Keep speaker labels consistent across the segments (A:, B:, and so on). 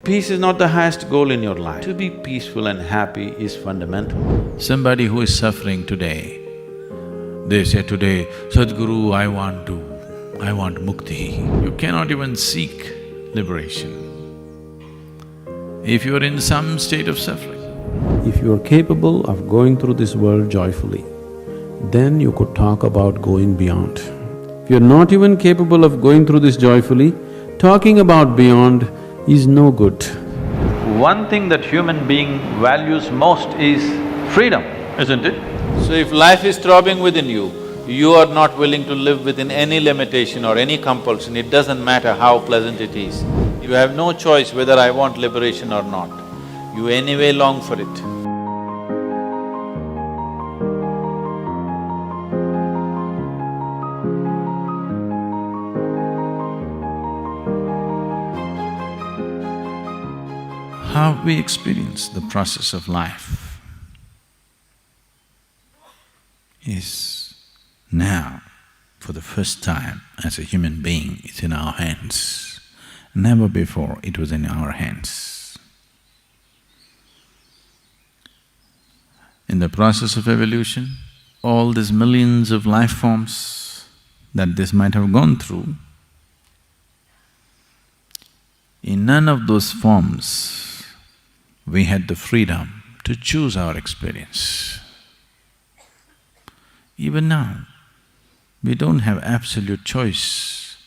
A: Peace is not the highest goal in your life. To be peaceful and happy is fundamental. Somebody who is suffering today, they say today, Sadhguru, I want mukti. You cannot even seek liberation if you are in some state of suffering.
B: If you are capable of going through this world joyfully, then you could talk about going beyond. If you're not even capable of going through this joyfully, talking about beyond is no good.
A: One thing that human being values most is freedom, isn't it? So if life is throbbing within you, you are not willing to live within any limitation or any compulsion, it doesn't matter how pleasant it is. You have no choice whether I want liberation or not. You anyway long for it. How we experience the process of life is now, for the first time as a human being, it's in our hands. Never before it was in our hands. In the process of evolution, all these millions of life forms that this might have gone through, in none of those forms we had the freedom to choose our experience. Even now, we don't have absolute choice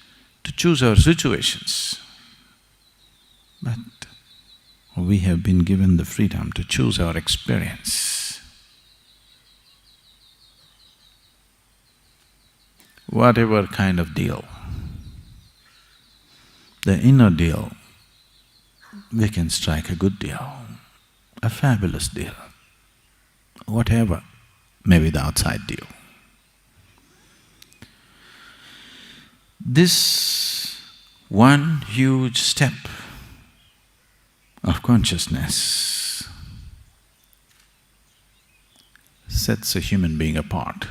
A: to choose our situations, but we have been given the freedom to choose our experience. Whatever kind of deal, the inner deal, we can strike a good deal, a fabulous deal, whatever may be the outside deal. This one huge step of consciousness sets a human being apart.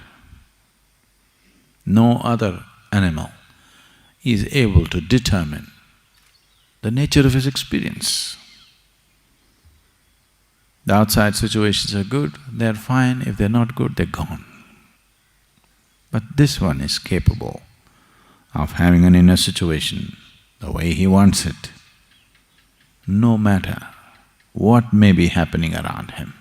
A: No other animal is able to determine the nature of his experience. The outside situations are good, they're fine, if they're not good, they're gone. But this one is capable of having an inner situation the way he wants it, no matter what may be happening around him.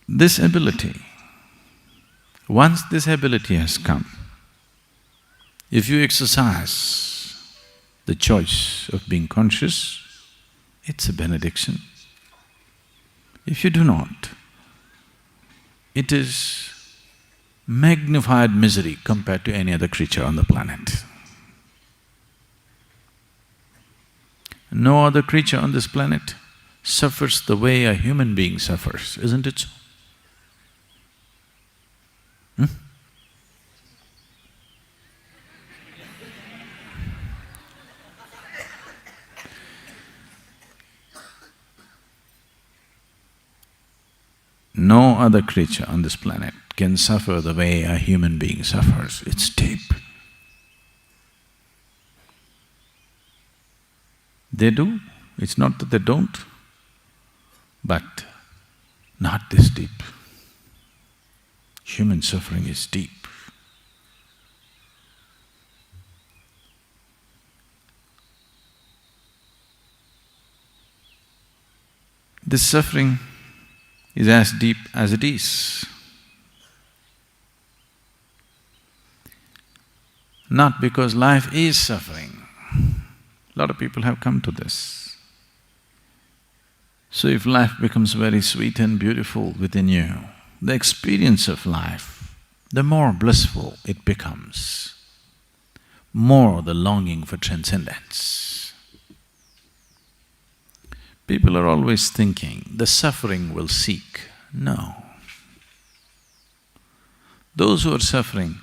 A: This ability, once this ability has come, if you exercise the choice of being conscious, it's a benediction. If you do not, it is magnified misery compared to any other creature on the planet. No other creature on this planet suffers the way a human being suffers, isn't it so? No other creature on this planet can suffer the way a human being suffers, it's deep. They do, it's not that they don't, but not this deep. Human suffering is deep. This suffering is as deep as it is. Not because life is suffering. A lot of people have come to this. So if life becomes very sweet and beautiful within you, the experience of life, the more blissful it becomes, more the longing for transcendence. People are always thinking, the suffering will seek. No. Those who are suffering,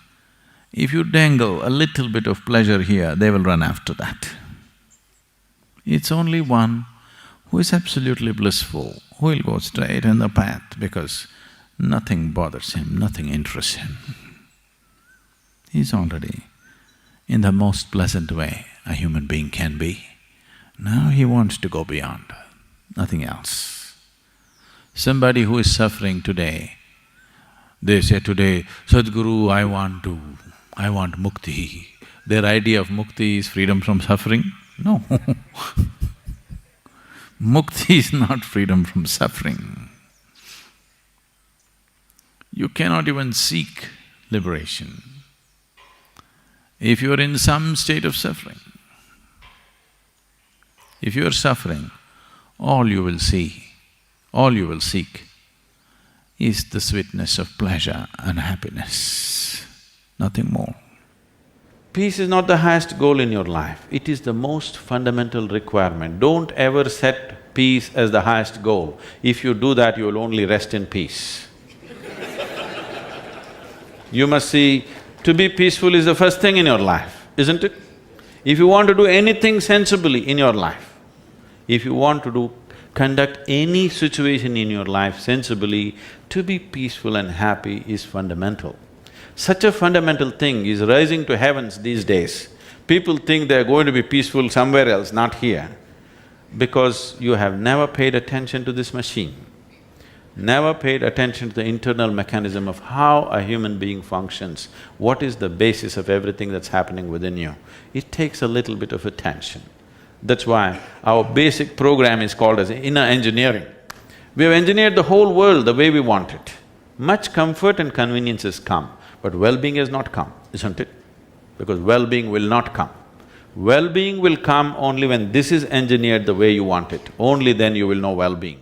A: if you dangle a little bit of pleasure here, they will run after that. It's only one who is absolutely blissful, who will go straight in the path because nothing bothers him, nothing interests him. He's already in the most pleasant way a human being can be. Now he wants to go beyond, nothing else. Somebody who is suffering today, they say today, Sadhguru, I want mukti. Their idea of mukti is freedom from suffering? No. Mukti is not freedom from suffering. You cannot even seek liberation if you are in some state of suffering. If you are suffering, all you will see, all you will seek is the sweetness of pleasure and happiness, nothing more. Peace is not the highest goal in your life, it is the most fundamental requirement. Don't ever set peace as the highest goal. If you do that, you will only rest in peace. You must see, to be peaceful is the first thing in your life, isn't it? If you want to do anything sensibly in your life, if you want to conduct any situation in your life sensibly, to be peaceful and happy is fundamental. Such a fundamental thing is rising to heavens these days. People think they're going to be peaceful somewhere else, not here, because you have never paid attention to this machine, never paid attention to the internal mechanism of how a human being functions, what is the basis of everything that's happening within you. It takes a little bit of attention. That's why our basic program is called as inner engineering. We have engineered the whole world the way we want it. Much comfort and convenience has come, but well-being has not come, isn't it? Because well-being will not come. Well-being will come only when this is engineered the way you want it. Only then you will know well-being.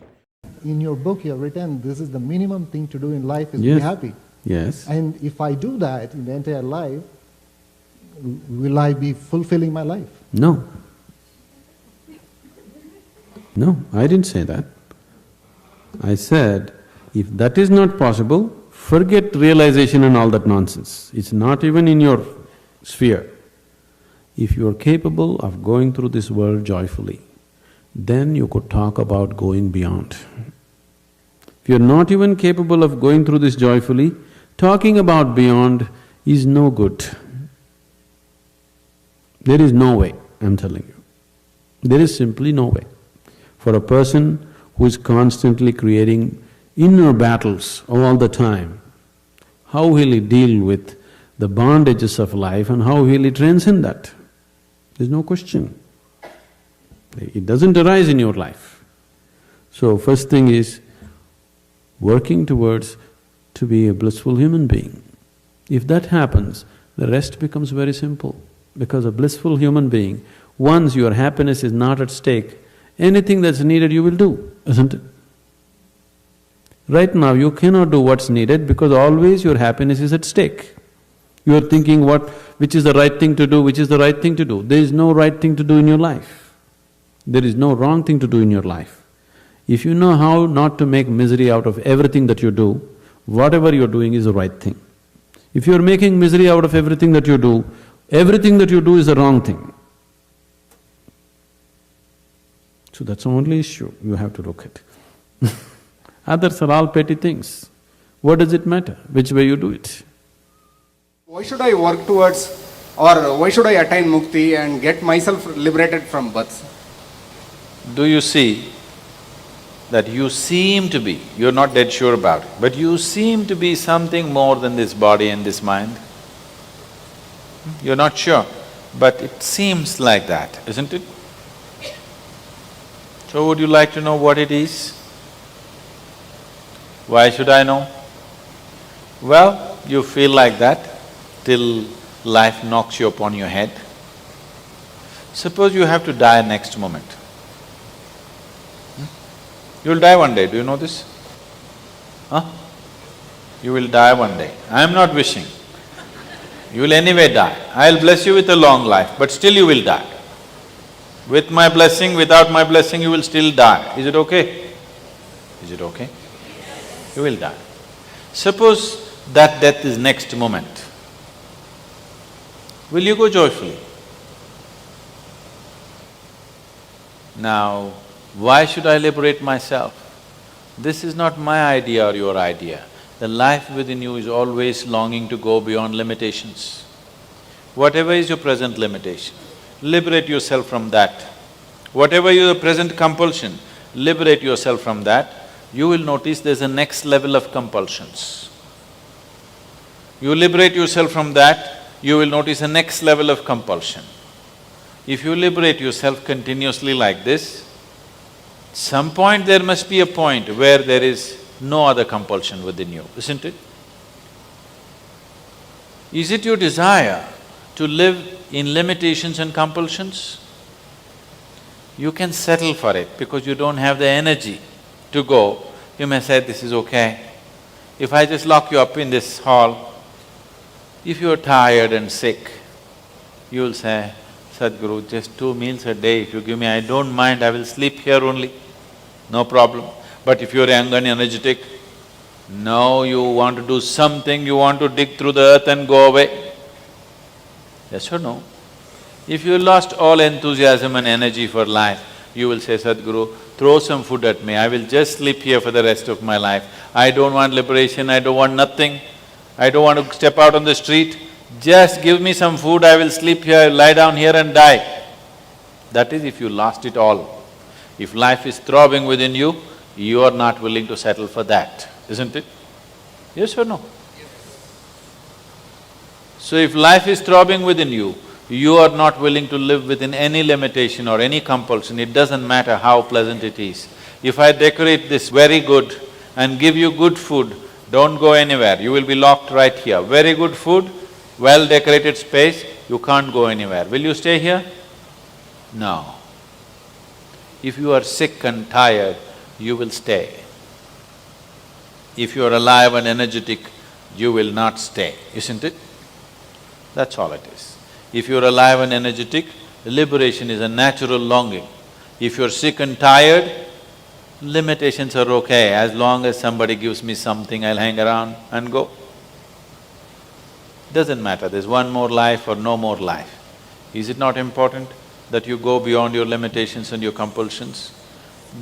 C: In your book you have written, this is the minimum thing to do in life is
B: Yes.
C: be happy.
B: Yes.
C: And if I do that in the entire life, will I be fulfilling my life?
B: No. No, I didn't say that. I said, if that is not possible, forget realization and all that nonsense. It's not even in your sphere. If you are capable of going through this world joyfully, then you could talk about going beyond. If you're not even capable of going through this joyfully, talking about beyond is no good. There is no way, I'm telling you. There is simply no way. For a person who is constantly creating inner battles all the time, how will he deal with the bondages of life and how will he transcend that? There's no question. It doesn't arise in your life. So first thing is working towards to be a blissful human being. If that happens, the rest becomes very simple. Because a blissful human being, once your happiness is not at stake, anything that's needed you will do, isn't it? Right now you cannot do what's needed because always your happiness is at stake. You are thinking which is the right thing to do, which is the right thing to do. There is no right thing to do in your life. There is no wrong thing to do in your life. If you know how not to make misery out of everything that you do, whatever you're doing is the right thing. If you're making misery out of everything that you do, everything that you do is the wrong thing. So that's the only issue you have to look at. Others are all petty things. What does it matter which way you do it?
D: Why should I work towards, or why should I attain mukti and get myself liberated from birth?
A: Do you see that you seem to be, you're not dead sure about it, but you seem to be something more than this body and this mind? You're not sure, but it seems like that, isn't it? So would you like to know what it is? Why should I know? Well, you feel like that till life knocks you upon your head. Suppose you have to die next moment. You'll die one day, do you know this? Huh? You will die one day. I'm not wishing. You will anyway die. I'll bless you with a long life, but still you will die. With my blessing, without my blessing, you will still die. Is it okay? Is it okay? You will die. Suppose that death is next moment. Will you go joyfully? Now, why should I liberate myself? This is not my idea or your idea. The life within you is always longing to go beyond limitations. Whatever is your present limitation, liberate yourself from that. Whatever your present compulsion, liberate yourself from that. You will notice there's a next level of compulsions. You liberate yourself from that, you will notice a next level of compulsion. If you liberate yourself continuously like this, some point there must be a point where there is no other compulsion within you, isn't it? Is it your desire to live in limitations and compulsions? You can settle for it because you don't have the energy to go. You may say, this is okay. If I just lock you up in this hall, if you're tired and sick, you'll say, Sadhguru, just 2 meals a day if you give me, I don't mind, I will sleep here only, no problem. But if you're young and energetic, no, you want to do something, you want to dig through the earth and go away. Yes or no? If you lost all enthusiasm and energy for life, you will say, Sadhguru, throw some food at me, I will just sleep here for the rest of my life. I don't want liberation, I don't want nothing, I don't want to step out on the street. Just give me some food, I will sleep here, lie down here and die. That is if you lost it all. If life is throbbing within you, you are not willing to settle for that, isn't it? Yes or no? So if life is throbbing within you, you are not willing to live within any limitation or any compulsion, it doesn't matter how pleasant it is. If I decorate this very good and give you good food, don't go anywhere, you will be locked right here. Very good food, well-decorated space, you can't go anywhere. Will you stay here? No. If you are sick and tired, you will stay. If you are alive and energetic, you will not stay, isn't it? That's all it is. If you're alive and energetic, liberation is a natural longing. If you're sick and tired, limitations are okay, as long as somebody gives me something, I'll hang around and go. Doesn't matter, there's one more life or no more life. Is it not important that you go beyond your limitations and your compulsions?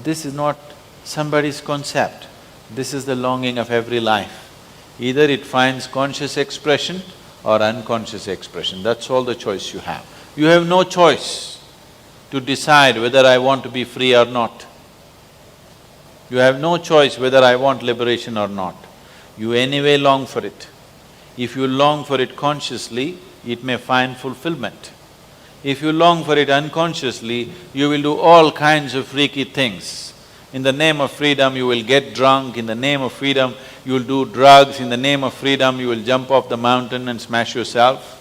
A: This is not somebody's concept, this is the longing of every life. Either it finds conscious expression or unconscious expression, that's all the choice you have. You have no choice to decide whether I want to be free or not. You have no choice whether I want liberation or not. You anyway long for it. If you long for it consciously, it may find fulfillment. If you long for it unconsciously, you will do all kinds of freaky things. In the name of freedom, you will get drunk, in the name of freedom, you will do drugs, in the name of freedom, you will jump off the mountain and smash yourself.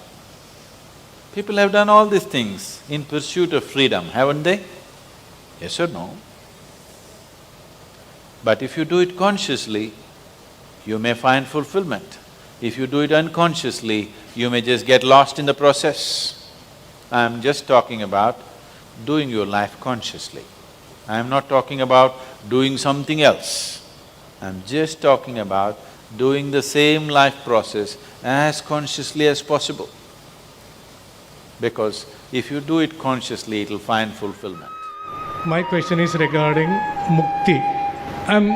A: People have done all these things in pursuit of freedom, haven't they? Yes or no? But if you do it consciously, you may find fulfillment. If you do it unconsciously, you may just get lost in the process. I'm just talking about doing your life consciously. I'm not talking about doing something else. I'm just talking about doing the same life process as consciously as possible. Because if you do it consciously, it'll find fulfillment.
E: My question is regarding Mukti. I'm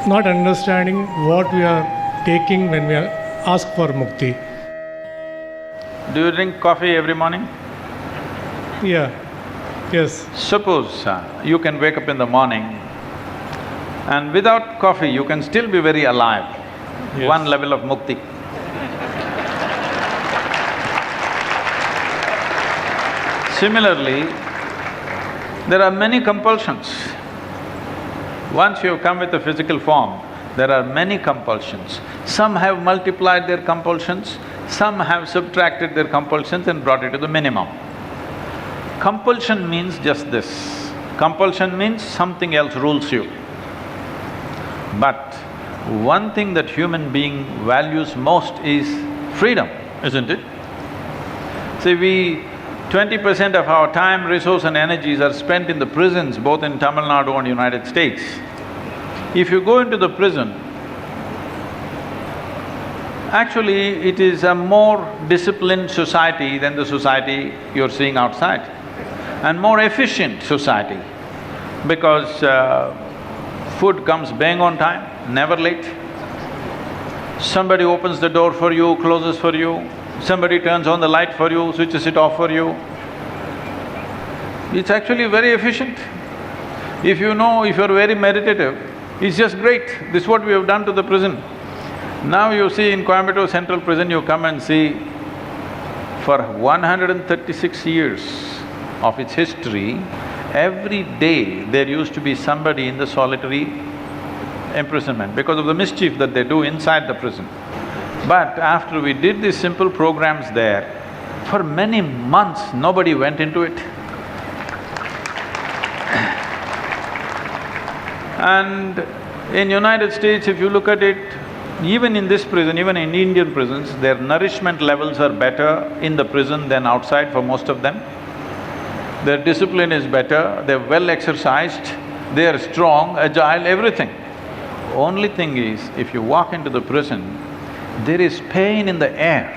E: not understanding what we are taking when we ask for Mukti.
A: Do you drink coffee every morning?
E: Yeah, yes.
A: Suppose you can wake up in the morning and without coffee you can still be very alive,
E: Yes.
A: one level of mukti. Similarly, there are many compulsions. Once you have come with a physical form, there are many compulsions. Some have multiplied their compulsions, some have subtracted their compulsions and brought it to the minimum. Compulsion means just this. Compulsion means something else rules you. But one thing that human being values most is freedom, isn't it? See, 20% of our time, resource and energies are spent in the prisons, both in Tamil Nadu and United States. If you go into the prison, actually it is a more disciplined society than the society you're seeing outside, and more efficient society, because food comes bang on time, never late. Somebody opens the door for you, closes for you, Somebody turns on the light for you, switches it off for you. It's actually very efficient. If you know, if you're very meditative, it's just great. This is what we have done to the prison. Now you see in Coimbatore Central Prison, you come and see, for 136 years of its history, every day there used to be somebody in the solitary imprisonment because of the mischief that they do inside the prison. But after we did these simple programs there, for many months nobody went into it. And in United States, if you look at it, even in this prison, even in Indian prisons, their nourishment levels are better in the prison than outside for most of them. Their discipline is better, they're well exercised, they are strong, agile, everything. Only thing is, if you walk into the prison, there is pain in the air.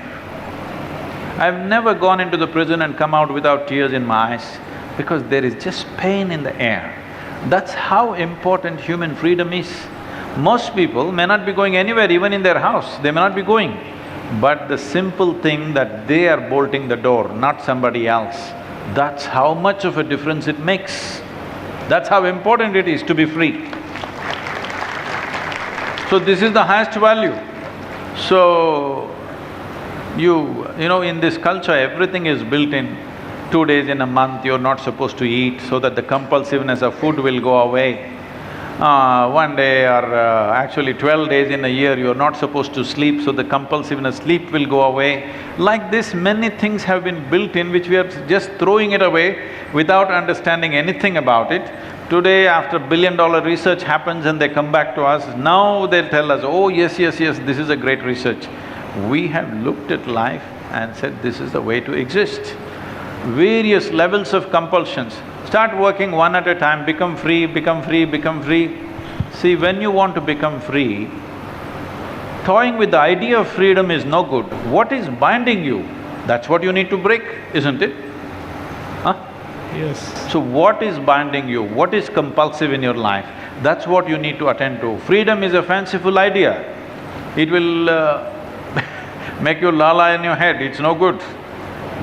A: I've never gone into the prison and come out without tears in my eyes because there is just pain in the air. That's how important human freedom is. Most people may not be going anywhere, even in their house, they may not be going. But the simple thing that they are bolting the door, not somebody else, that's how much of a difference it makes. That's how important it is to be free. So this is the highest value. So, you know, in this culture, everything is built in. 2 days in a month you're not supposed to eat so that the compulsiveness of food will go away. 1 day or actually 12 days in a year you're not supposed to sleep, so the compulsiveness sleep will go away. Like this, many things have been built in which we are just throwing it away without understanding anything about it. Today, after billion-dollar research happens and they come back to us, now they'll tell us, oh yes, yes, yes, this is a great research. We have looked at life and said, this is the way to exist. Various levels of compulsions. Start working one at a time, become free, become free, become free. See, when you want to become free, toying with the idea of freedom is no good. What is binding you, that's what you need to break, isn't it? Huh?
E: Yes.
A: So what is binding you, what is compulsive in your life, that's what you need to attend to. Freedom is a fanciful idea. It will make you lala in your head, it's no good.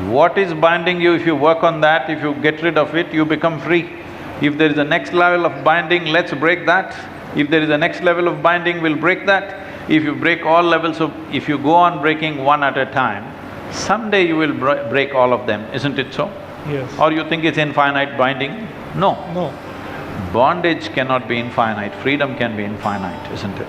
A: What is binding you, if you work on that, if you get rid of it, you become free. If there is a next level of binding, let's break that. If there is a next level of binding, we'll break that. If you break all levels of… if you go on breaking one at a time, someday you will break all of them, isn't it so?
E: Yes.
A: Or you think it's infinite binding? No.
E: No.
A: Bondage cannot be infinite, freedom can be infinite, isn't it?